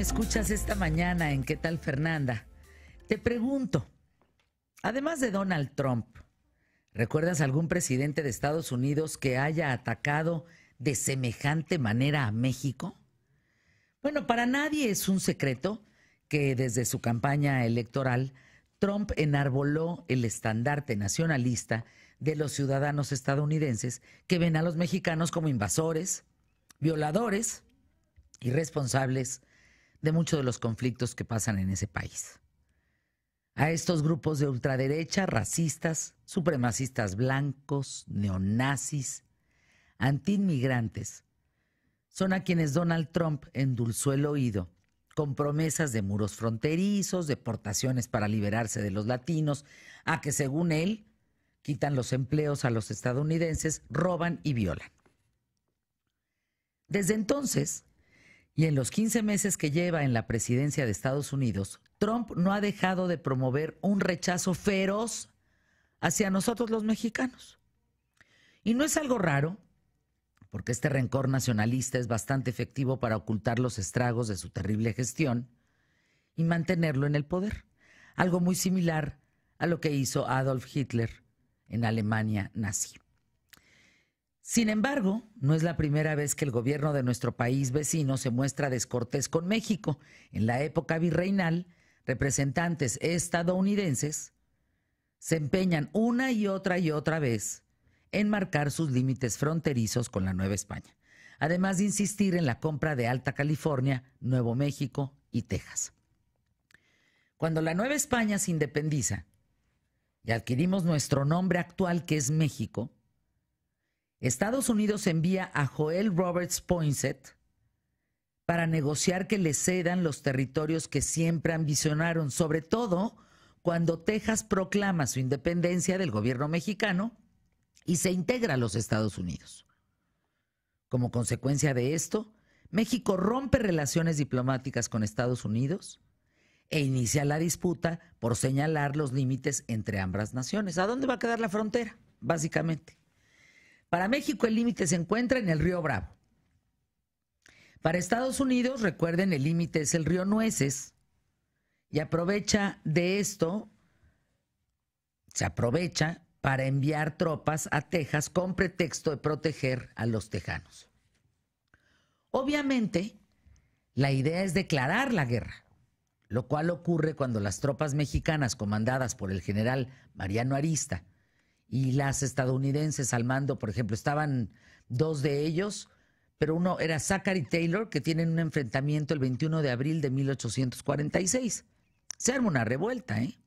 escuchas esta mañana en ¿Qué tal, Fernanda? Te pregunto, además de Donald Trump, ¿recuerdas algún presidente de Estados Unidos que haya atacado de semejante manera a México? Bueno, para nadie es un secreto que desde su campaña electoral, Trump enarboló el estandarte nacionalista de los ciudadanos estadounidenses que ven a los mexicanos como invasores, violadores y responsables de muchos de los conflictos que pasan en ese país. A estos grupos de ultraderecha, racistas, supremacistas blancos, neonazis, antiinmigrantes, son a quienes Donald Trump endulzó el oído con promesas de muros fronterizos, deportaciones para liberarse de los latinos, a que según él quitan los empleos a los estadounidenses, roban y violan. Desde entonces, y en los 15 meses que lleva en la presidencia de Estados Unidos, Trump no ha dejado de promover un rechazo feroz hacia nosotros los mexicanos. Y no es algo raro, porque este rencor nacionalista es bastante efectivo para ocultar los estragos de su terrible gestión y mantenerlo en el poder. Algo muy similar a lo que hizo Adolf Hitler en Alemania nazi. Sin embargo, no es la primera vez que el gobierno de nuestro país vecino se muestra descortés con México. En la época virreinal, representantes estadounidenses se empeñan una y otra vez en marcar sus límites fronterizos con la Nueva España, además de insistir en la compra de Alta California, Nuevo México y Texas. Cuando la Nueva España se independiza y adquirimos nuestro nombre actual, que es México, Estados Unidos envía a Joel Roberts Poinsett para negociar que le cedan los territorios que siempre ambicionaron, sobre todo cuando Texas proclama su independencia del gobierno mexicano y se integra a los Estados Unidos. Como consecuencia de esto, México rompe relaciones diplomáticas con Estados Unidos e inicia la disputa por señalar los límites entre ambas naciones. ¿A dónde va a quedar la frontera? Básicamente. Para México el límite se encuentra en el río Bravo. Para Estados Unidos, recuerden, el límite es el río Nueces, y aprovecha de esto, se aprovecha para enviar tropas a Texas con pretexto de proteger a los tejanos. Obviamente, la idea es declarar la guerra, lo cual ocurre cuando las tropas mexicanas comandadas por el general Mariano Arista y las estadounidenses al mando, por ejemplo, estaban dos de ellos, pero uno era Zachary Taylor, que tienen un enfrentamiento el 21 de abril de 1846. Se arma una revuelta, ¿eh?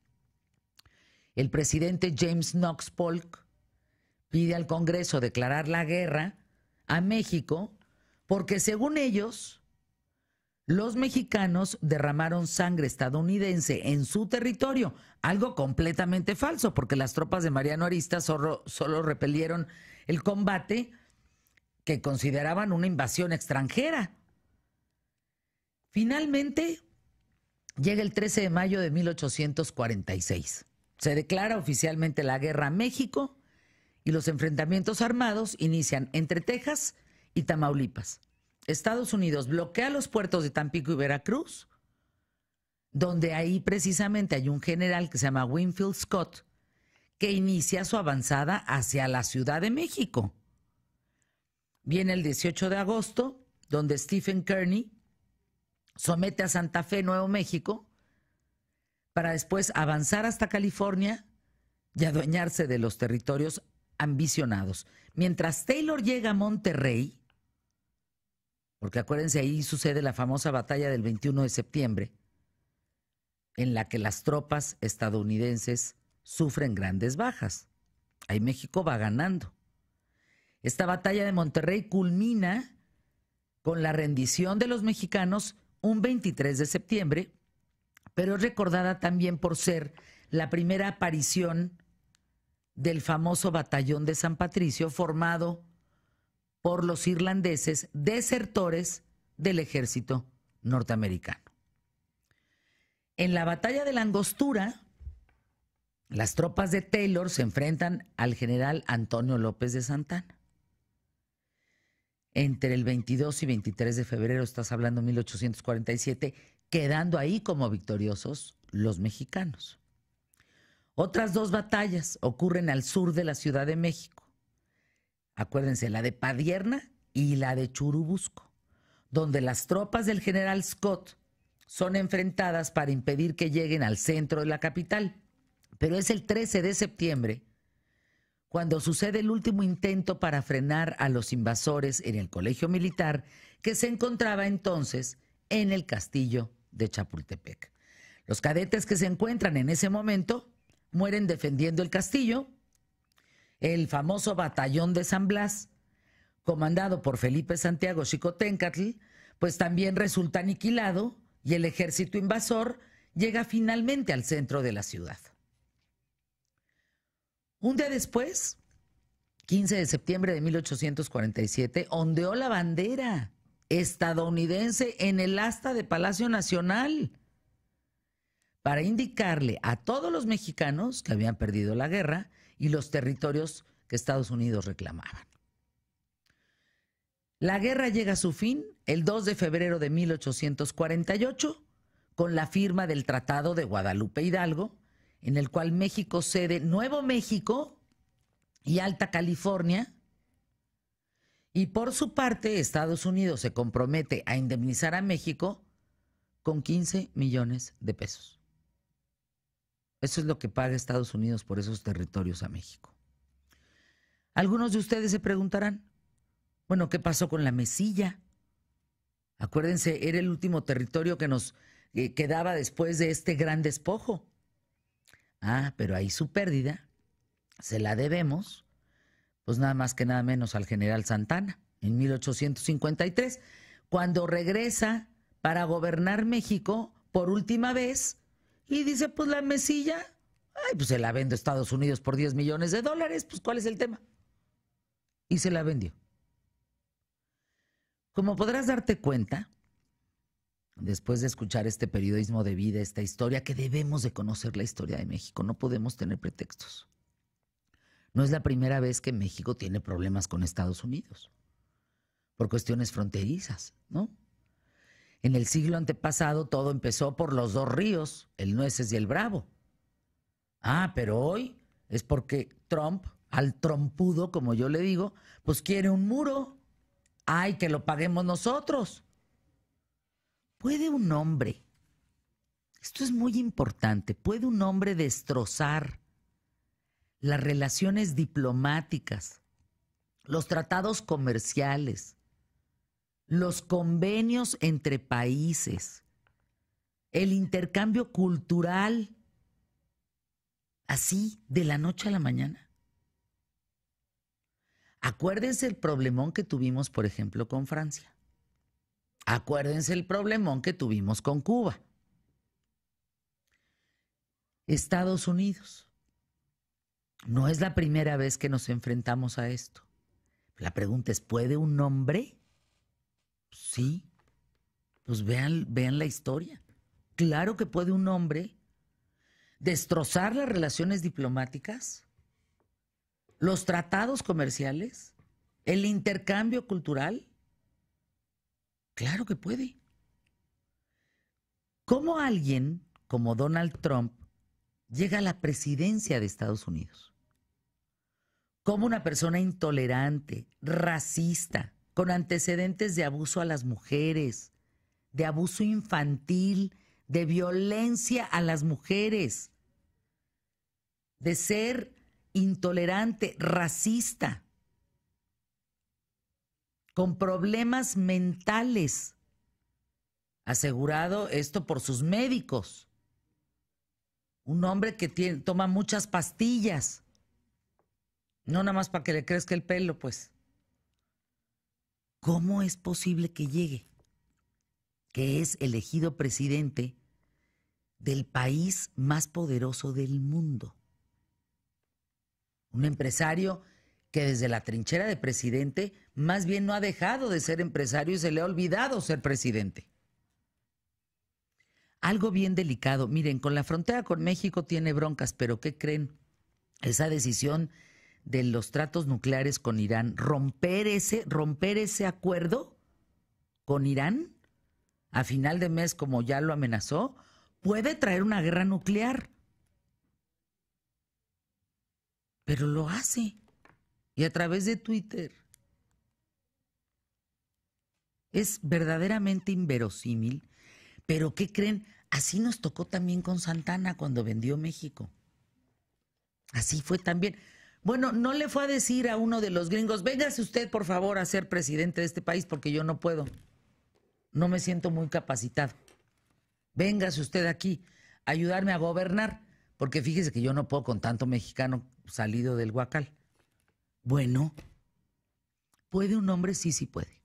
El presidente James Knox Polk pide al Congreso declarar la guerra a México porque, según ellos, los mexicanos derramaron sangre estadounidense en su territorio, algo completamente falso, porque las tropas de Mariano Arista solo repelieron el combate que consideraban una invasión extranjera. Finalmente, llega el 13 de mayo de 1846. Se declara oficialmente la guerra a México y los enfrentamientos armados inician entre Texas y Tamaulipas. Estados Unidos bloquea los puertos de Tampico y Veracruz, donde ahí precisamente hay un general que se llama Winfield Scott, que inicia su avanzada hacia la Ciudad de México. Viene el 18 de agosto, donde Stephen Kearny somete a Santa Fe, Nuevo México, para después avanzar hasta California y adueñarse de los territorios ambicionados. Mientras Taylor llega a Monterrey, porque acuérdense, ahí sucede la famosa batalla del 21 de septiembre, en la que las tropas estadounidenses sufren grandes bajas. Ahí México va ganando. Esta batalla de Monterrey culmina con la rendición de los mexicanos un 23 de septiembre, pero es recordada también por ser la primera aparición del famoso Batallón de San Patricio, formado por los irlandeses desertores del ejército norteamericano. En la batalla de la Angostura, las tropas de Taylor se enfrentan al general Antonio López de Santana. entre el 22 y 23 de febrero, estás hablando 1847, quedando ahí como victoriosos los mexicanos. Otras dos batallas ocurren al sur de la Ciudad de México. Acuérdense, la de Padierna y la de Churubusco, donde las tropas del general Scott son enfrentadas para impedir que lleguen al centro de la capital. Pero es el 13 de septiembre cuando sucede el último intento para frenar a los invasores en el colegio militar que se encontraba entonces en el castillo de Chapultepec. Los cadetes que se encuentran en ese momento mueren defendiendo el castillo. El famoso batallón de San Blas, comandado por Felipe Santiago Xicoténcatl, pues también resulta aniquilado y el ejército invasor llega finalmente al centro de la ciudad. Un día después, 15 de septiembre de 1847, ondeó la bandera estadounidense en el asta de Palacio Nacional para indicarle a todos los mexicanos que habían perdido la guerra y los territorios que Estados Unidos reclamaban. La guerra llega a su fin el 2 de febrero de 1848 con la firma del Tratado de Guadalupe Hidalgo, en el cual México cede Nuevo México y Alta California, y por su parte Estados Unidos se compromete a indemnizar a México con 15 millones de pesos. Eso es lo que paga Estados Unidos por esos territorios a México. Algunos de ustedes se preguntarán, bueno, ¿qué pasó con la Mesilla? Acuérdense, era el último territorio que nos quedaba después de este gran despojo. Ah, pero ahí su pérdida se la debemos, pues nada más que nada menos al general Santana, en 1853, cuando regresa para gobernar México por última vez y dice, pues la Mesilla, ay, pues se la vende a Estados Unidos por 10 millones de dólares, pues ¿cuál es el tema? Y se la vendió. Como podrás darte cuenta, después de escuchar este periodismo de vida, esta historia, que debemos de conocer la historia de México, no podemos tener pretextos. No es la primera vez que México tiene problemas con Estados Unidos, por cuestiones fronterizas, ¿no? En el siglo antepasado todo empezó por los dos ríos, el Nueces y el Bravo. Ah, pero hoy es porque Trump, al trompudo, como yo le digo, pues quiere un muro. Ay, que lo paguemos nosotros. ¿Puede un hombre, esto es muy importante, puede un hombre destrozar las relaciones diplomáticas, los tratados comerciales, los convenios entre países, el intercambio cultural, así de la noche a la mañana? Acuérdense el problemón que tuvimos, por ejemplo, con Francia. Acuérdense el problemón que tuvimos con Cuba. Estados Unidos. No es la primera vez que nos enfrentamos a esto. La pregunta es, ¿puede un hombre? Sí. Pues vean la historia. Claro que puede un hombre destrozar las relaciones diplomáticas, los tratados comerciales, el intercambio cultural. Claro que puede. ¿Cómo alguien como Donald Trump llega a la presidencia de Estados Unidos? ¿Cómo una persona intolerante, racista, con antecedentes de abuso a las mujeres, de abuso infantil, de violencia a las mujeres, de ser intolerante, racista, con problemas mentales, asegurado esto por sus médicos, un hombre que toma muchas pastillas, no nada más para que le crezca el pelo, pues? ¿Cómo es posible que llegue? Que es elegido presidente del país más poderoso del mundo. Un empresario que desde la trinchera de presidente más bien no ha dejado de ser empresario y se le ha olvidado ser presidente. Algo bien delicado. Miren, con la frontera con México tiene broncas, pero ¿qué creen? Esa decisión de los tratos nucleares con Irán, romper ese acuerdo con Irán a final de mes, como ya lo amenazó, puede traer una guerra nuclear. Pero lo hace. Y a través de Twitter. Es verdaderamente inverosímil. Pero ¿qué creen? Así nos tocó también con Santana cuando vendió México. Así fue también. Bueno, no le fue a decir a uno de los gringos, véngase usted por favor a ser presidente de este país porque yo no puedo. No me siento muy capacitado. Véngase usted aquí a ayudarme a gobernar, porque fíjese que yo no puedo con tanto mexicano salido del Huacal. Bueno, ¿puede un hombre? Sí, sí puede.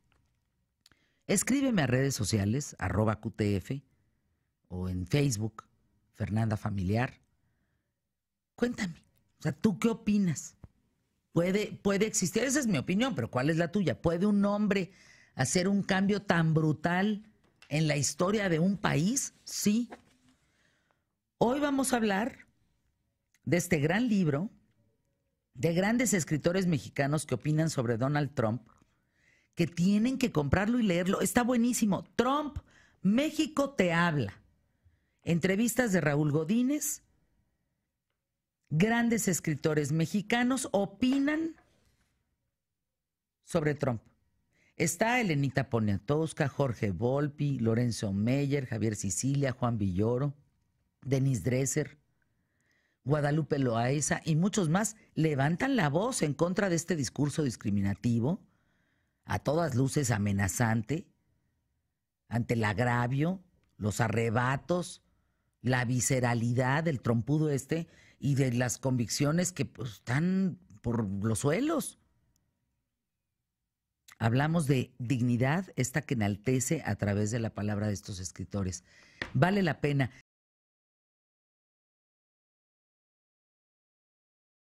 Escríbeme a redes sociales, @QTF, o en Facebook, Fernanda Familiar. Cuéntame, o sea, ¿tú qué opinas? ¿Puede existir? Esa es mi opinión, pero ¿cuál es la tuya? ¿Puede un hombre hacer un cambio tan brutal en la historia de un país? Sí. Hoy vamos a hablar de este gran libro de grandes escritores mexicanos que opinan sobre Donald Trump, que tienen que comprarlo y leerlo. Está buenísimo. Trump, México te habla. Entrevistas de Raúl Godínez. Grandes escritores mexicanos opinan sobre Trump. Está Elenita Poniatowska, Jorge Volpi, Lorenzo Meyer, Javier Sicilia, Juan Villoro, Denis Dresser, Guadalupe Loaesa y muchos más levantan la voz en contra de este discurso discriminativo, a todas luces amenazante, ante el agravio, los arrebatos, la visceralidad del trompudo y de las convicciones que pues, están por los suelos. Hablamos de dignidad, esta que enaltece a través de la palabra de estos escritores. Vale la pena.